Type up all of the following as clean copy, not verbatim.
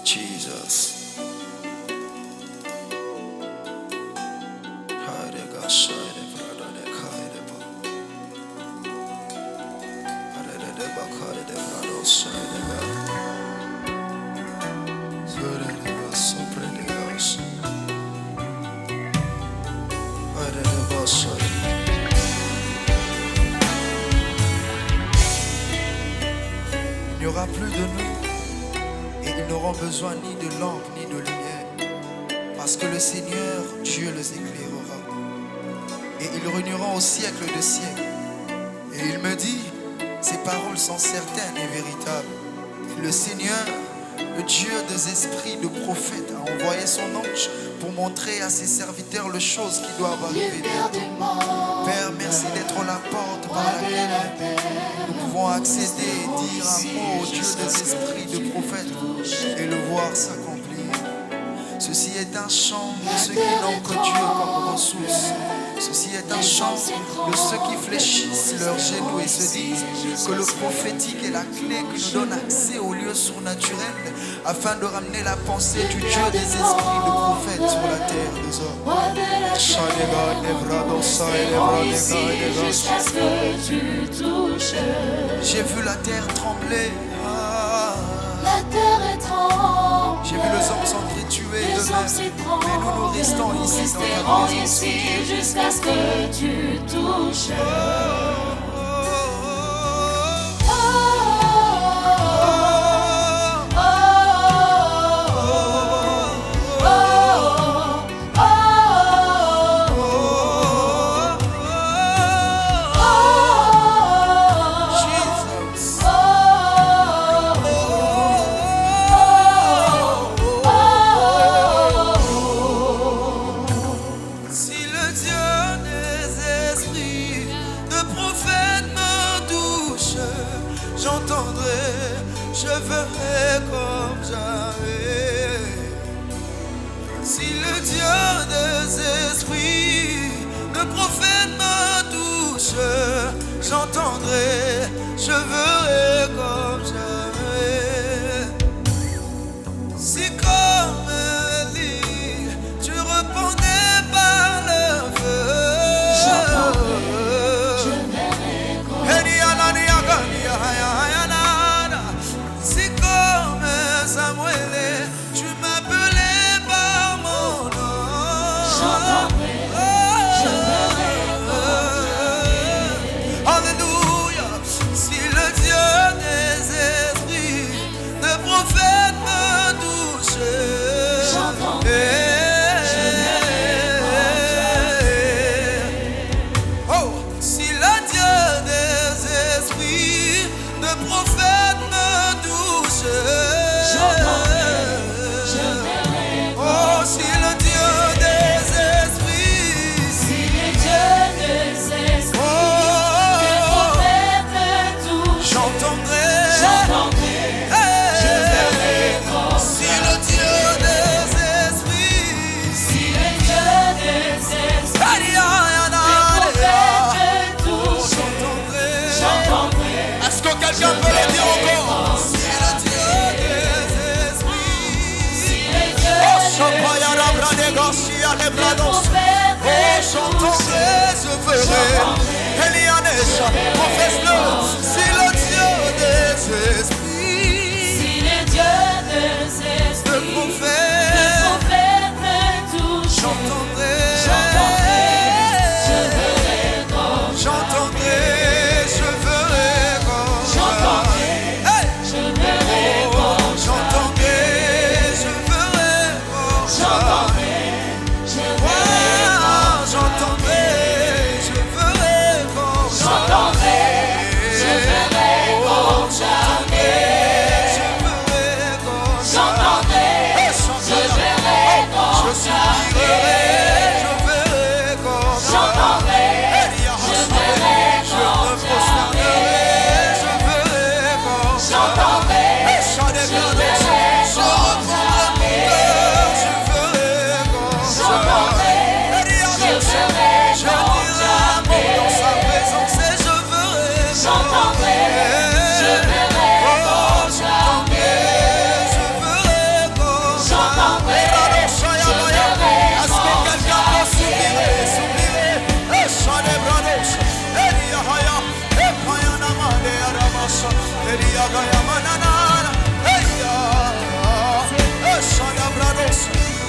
Jesus. Il n'y aura plus de nous et ils n'auront besoin ni de lampe ni de lumière, parce que le Seigneur Dieu les éclairera et ils régneront au siècle des siècles. Et il me dit, ces paroles sont certaines et véritables. Et le Seigneur, le Dieu des esprits de prophètes, a envoyé son ange pour montrer à ses serviteurs les choses qui doivent arriver. Père, merci d'être la porte par laquelle nous pouvons accéder et dire un mot au Dieu des esprits de prophètes et le voir s'accomplir. Ceci est un chant de ceux qui n'ont que Dieu comme ressource. Ceci est un chant de ceux qui fléchissent leurs genoux et se disent que le prophétique est la clé qui nous donne accès au lieu surnaturel afin de ramener la pensée du Dieu des esprits de prophètes sur la terre des hommes. J'ai vu la terre trembler. La terre est tremble. J'ai vu les hommes s'entretuer d'eux-mêmes. Mais nous restons ici dans ta présence. Ici jusqu'à ce que tu touches. Je ferai comme jamais. Si le Dieu des esprits, le prophète me touche, j'entendrai, je ferai comme jamais. Si comme Élie, tu répondais par le feu, je verrai comme tu m'appelais par mon nom. Je verrai Alléluia. Si le Dieu des esprits, le prophète me touche, oh, si le Dieu des esprits, le prophète me touche. Quelqu'un peut le dire encore. Si le Dieu des esprits, j'entendrai, je ferai. Elianesha, confesse-le. Si le Dieu des esprits, si les dieux des esprits, le prophète me touche, j'entendrai, je verrai comme j'entendrai. je verrai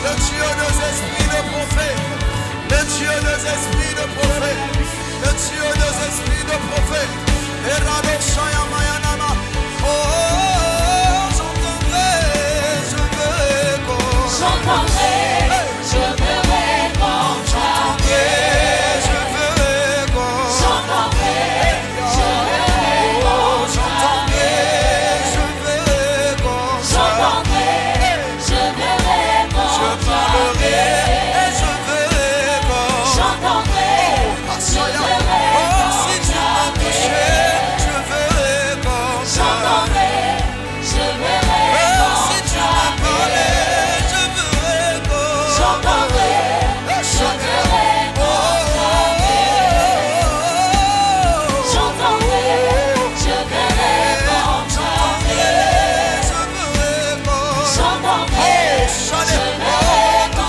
le Dieu des esprits de prophète, le Dieu des esprits de prophète, le Dieu des esprits de prophète. Oh, j'entendrai, je verrai comme J'entendrai, je verrai comme j'entendrai, je verrai comme J'entendrai, je verrai comme j'entendrai, je verrai comme J'entendrai, je verrai comme je parlerai et je verrai comme J'entendrai, je verrai oh, comme si tu m'as touché, je verrai comme J'entendrai, je verrai oh, comme si tu m'as parlé, je verrai comme J'entendrai, je verrai J'entendrai, je verrai comme J'entendrai, je verrai comme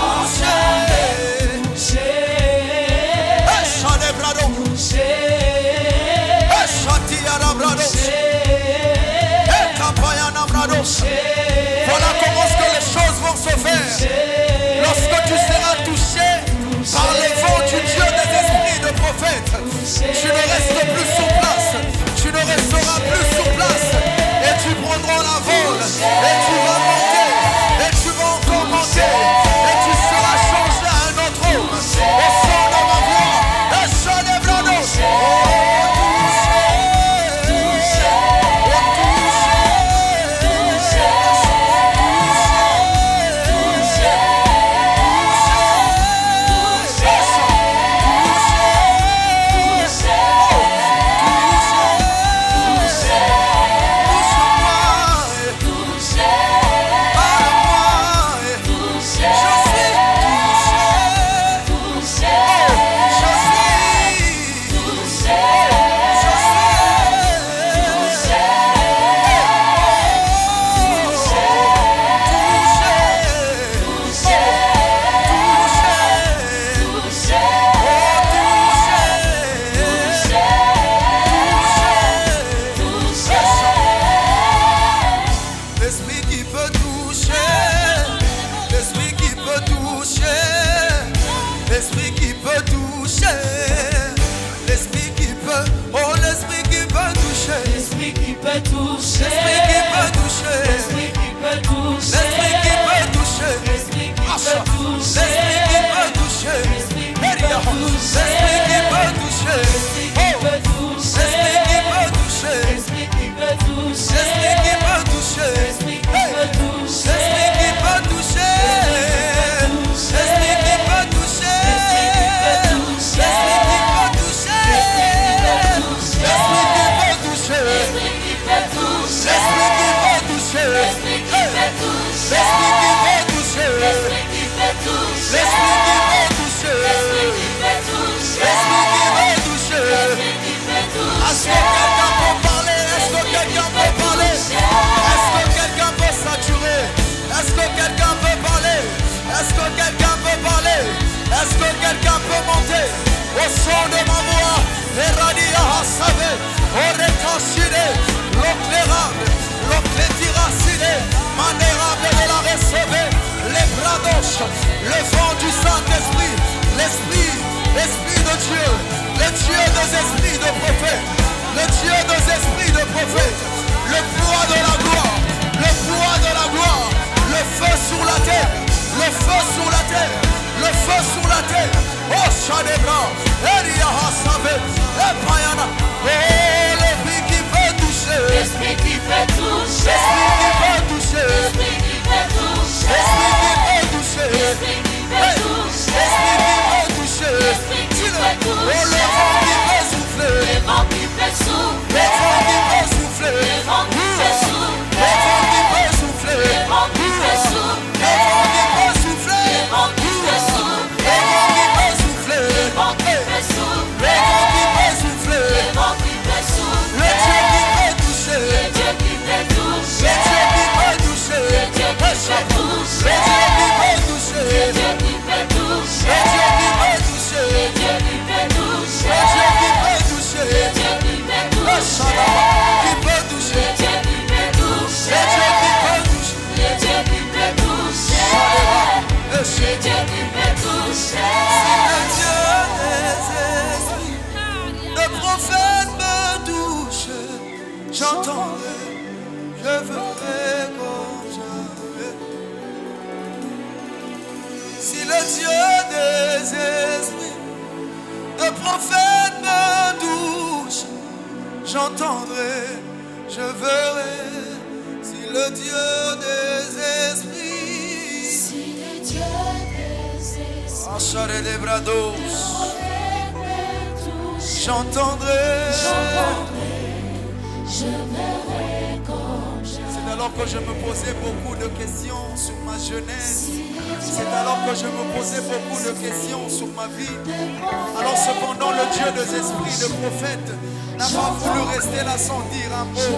Voilà comment est-ce que les choses vont se faire. Lorsque tu seras touché par les vents du Dieu des esprits de prophète, tu ne restes plus sur place. Tu ne resteras plus sur place. Et tu prendras la vol. Et tu vas monter. Et tu vas encore monter. Et tu seras changé à un autre homme. Au son de ma voix. Et je lève la note. L'esprit qui peut toucher, l'esprit qui peut toucher, l'esprit qui peut toucher, l'esprit qui peut, oh l'esprit qui peut toucher, L'esprit qui peut toucher, l'esprit qui peut toucher, l'esprit qui peut toucher, l'esprit qui peut toucher, l'esprit qui peut l'esprit toucher, qui peut toucher, l'esprit qui peut toucher, l'esprit qui peut toucher, l'esprit qui peut toucher, l'esprit qui peut toucher, l'esprit qui peut toucher, l'esprit qui peut toucher, l'esprit qui peut toucher, l'esprit qui peut toucher, l'esprit qui peut toucher, l'esprit qui peut toucher, l'esprit qui peut toucher, l'esprit qui peut toucher, l'esprit qui peut toucher, l'esprit qui peut toucher, l'esprit qui peut toucher, l'esprit qui peut toucher, l'esprit qui peut toucher, l'esprit qui peut toucher. l'esprit qui peut Est-ce que toucher. quelqu'un peut parler? Est-ce que quelqu'un peut parler? Est-ce que quelqu'un peut saturer? Est-ce que quelqu'un peut parler? Est-ce que quelqu'un peut parler? Est-ce que quelqu'un peut monter au son de ma voix? Eradia Hasabe, Orekashire, l'éclairable, l'éclairacide, manérable de la recevoir, les bradoches, le vent du Saint-Esprit, l'Esprit de Dieu, le Dieu des esprits de prophète, le Dieu des esprits de prophète, le poids de la gloire, le poids de la gloire, le feu sur la terre, le feu sur la terre, le feu sur la terre. Oh Shadebra, Elia Hasabe, Epayana, oh l'esprit qui peut toucher, L'esprit qui peut toucher, l'esprit qui peut toucher, l'esprit qui peut toucher, l'esprit qui peut toucher, l'esprit qui peut toucher, l'esprit qui peut toucher, l'esprit qui peut oh le toucher, vent qui peut souffler, le vent qui peut le souffler, vent qui peut souffler, le vent qui peut souffler, le vent qui peut souffler, le vent qui peut souffler, le vent qui peut souffler, le vent qui peut souffler, le vent qui peut souffler, le vent qui peut souffler, le vent qui j'entendrai, je verrai, si le Dieu des esprits, Si le Dieu des esprits Achare des brados, m'emmène toucher, j'entendrai. je verrai comme jamais. C'est alors que je me posais beaucoup de questions sur ma jeunesse. C'est alors que je me posais beaucoup de questions sur ma vie. Alors cependant le Dieu des esprits, de prophète, n'a pas voulu rester là sans dire un mot.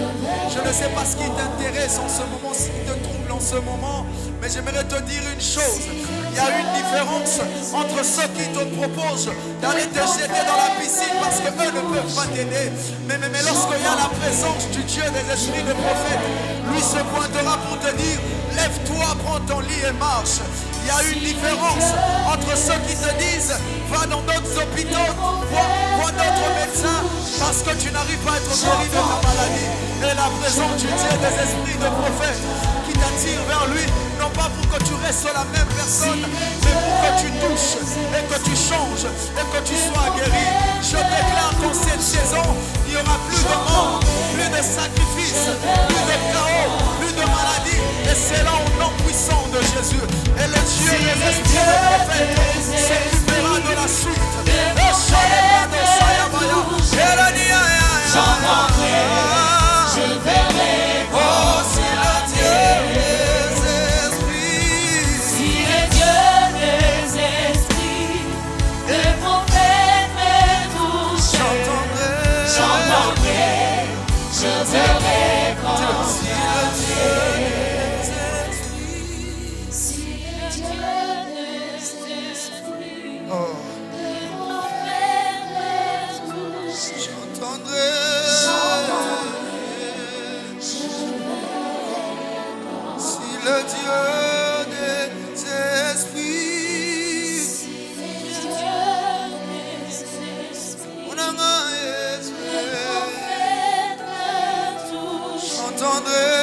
Je ne sais pas ce qui t'intéresse en ce moment, ce qui te trouble en ce moment, mais j'aimerais te dire une chose. Il y a une différence entre ceux qui te proposent d'aller te jeter dans la piscine parce qu'eux ne peuvent pas t'aider. Mais lorsqu'il y a la présence du Dieu des esprits de prophète, lui se pointera pour te dire, lève-toi, prends ton lit et marche. Il y a une différence entre ceux qui te disent, va dans d'autres hôpitaux, vois d'autres médecins, parce que tu n'arrives pas à être guéri de ta maladie. Et la présence du Dieu des esprits de prophète qui t'attire vers lui, non pas pour que tu restes la même personne, mais pour que tu touches et que tu changes et que tu sois guéri. Je déclare qu'en cette saison, il n'y aura plus de mort, plus de sacrifices, plus de chaos, plus de maladies. Et c'est là au nom puissant de Jésus. Et le Dieu des esprits de prophète s'occupera de la suite. J'entendrai, je verrai Oh, comme si le Dieu des esprits, si le Dieu des esprits, le prophète me touche. J'entendrai, je verrai comme si le Dieu des esprits, si le Dieu des esprits, oh, le prophète me touche. j'entendrai. Si le Dieu des esprits, Si le Dieu des esprits, mon amour est prophète me touche. j'entendrai.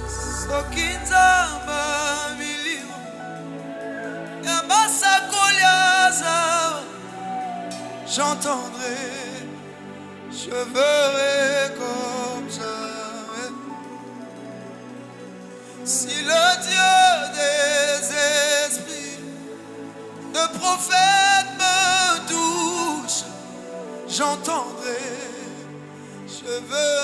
Soki nzamba milimo ya masakoli aza, j'entendrai, je verrai comme jamais. Si le Dieu des esprits de prophète me touche, j'entendrai, je verrai.